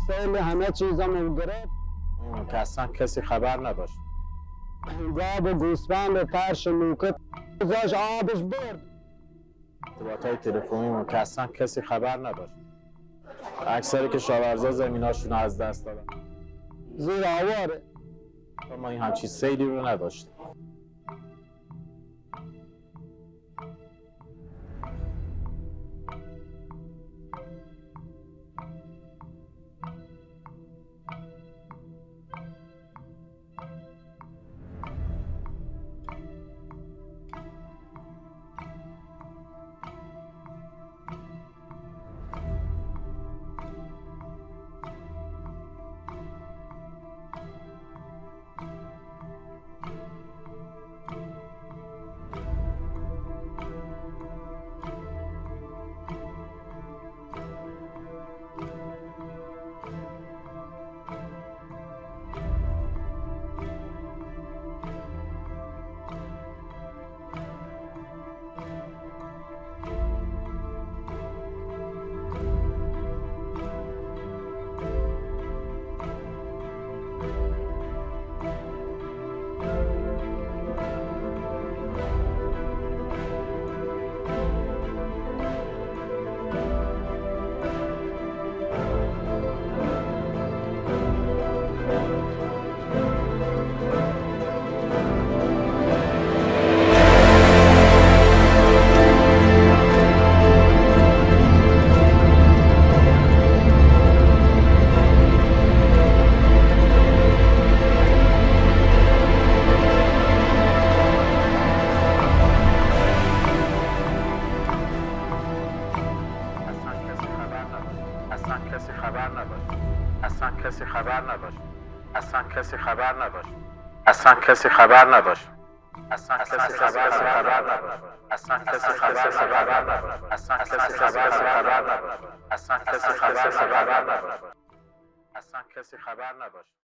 سیل همه چیزامو گرفت که اصلا کسی خبر نداشت. گاب و گوسفند و فرش نوکت گذاشت آبش برد. ارتباطات تلفنی که اصلا کسی خبر نداشت. اکثر کشاورزا زمیناشون از دست دادن. زیر آواره. ما این همچین سیلی رو نداشتیم. اصلا کسی خبر نداشت. اصلا کسی خبر نداشت. اصلا کسی خبر نداشت. اصلا کسی خبر نداشت. اصلا کسی خبر نداشت. اصلا کسی خبر نداشت. اصلا کسی خبر نداشت. اصلا کسی خبر نداشت.